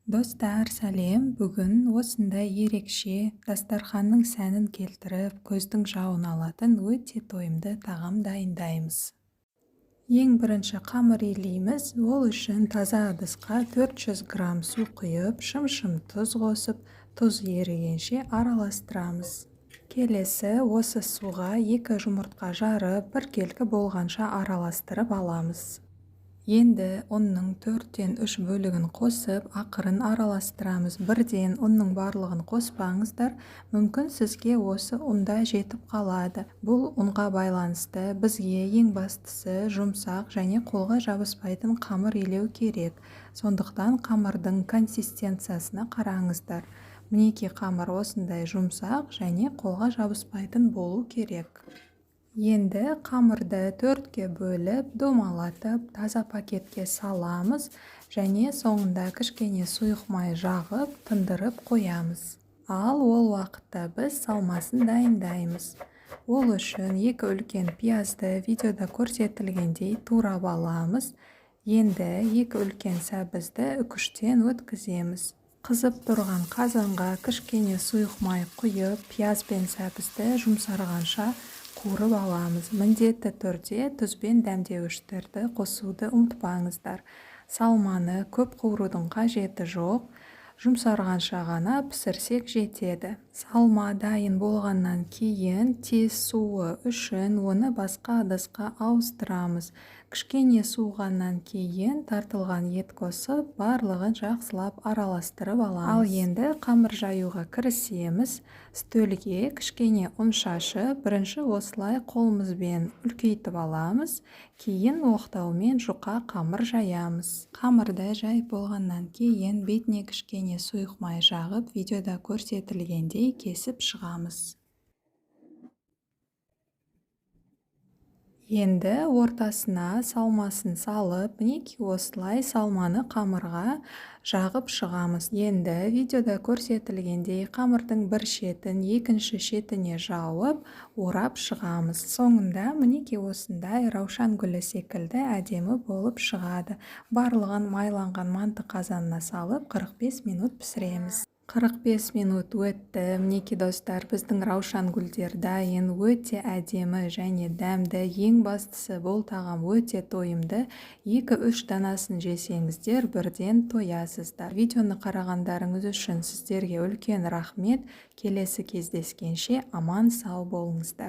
Достар, сәлем. Бүгін осындай ерекше, дастарханның сәнін келтіріп, көздің жауын алатын өте тойымды тағам дайындаймыз. Ең бірінші қамыр илейміз. Ол үшін таза ыдысқа 400 грамм су құйып, шым-шым тұз қосып, тұз ерігенше араластырамыз. Келесі осы суға 2 жұмыртқа жарып, біркелкі болғанша араластырып аламыз. Енді ұнның 4-тен 3 бөлігін қосып, ақырын араластырамыз. Бірден ұнның барлығын қоспаңыздар, мүмкін сізге осы ұнда жетіп қалады. Бұл ұнға байланысты бізге ең бастысы жұмсақ және қолға жабыспайтын қамыр илеу керек. Сондықтан қамырдың консистенциясына қараңыздар. Мінекей қамыр осындай жұмсақ және қолға жабыспайтын болу керек. Енді қамырды 4-ке бөліп, домалатып, таза пакетке саламыз және соңында кішкене сұйық май жағып, тындырып қоямыз. Ал ол уақытта біз салмасын дайындаймыз. Ол үшін 2 үлкен пиязды видеода көрсетілгендей турап аламыз. Енді 2 үлкен сәбізді үкіштен өткіземіз. Қызып тұрған қазанға кішкене сұйық май құйып, пияз бен сәбізді жұмсарғанша қуырып аламыз. Міндетті түрде тұз бен дәмдеуіштерді қосуды ұмытпаңыздар. Салманы көп қуырудың қажеті жоқ. Жұмсарғанша ғана пісірсек жетеді. Салма дайын болғаннан кейін тез суы үшін оны басқа ыдысқа ауыстырамыз. Кішкене суығаннан кейін тартылған ет қосып, барлығын жақсылап араластырып аламыз. Ал енді қамыр жаюға кірісеміз. Стөлге кішкене ұн шашып, бірінші осылай қолымызбен үлкейтіп аламыз. Кейін оқтаумен жұқа қамыр жаямыз. Қамырды жайып болғаннан кейін бетіне кішкене сұйық май жағып, видеода көрсетілгендей кесіп шығамыз. Енді ортасына салмасын салып, мінекей осылай салманы қамырға жағып шығамыз. Енді видеода көрсетілгендей қамырдың бір шетін екінші шетіне жауып, орап шығамыз. Соңында мінекей осындай раушан гүлі секілді әдемі болып шығады. Барлығын майланған манты қазанына салып 45 минут пісіреміз. 45 минут өтті. Мінекей достар, біздің раушан гүлдер дайын, өте әдемі және дәмді. Ең бастысы бұл тағам өте тойымды. 2-3 данасын жесеңіздер, бірден тоясыздар. Видеоны қарағандарыңыз үшін сіздерге үлкен рахмет. Келесі кездескенше аман сау болыңыздар.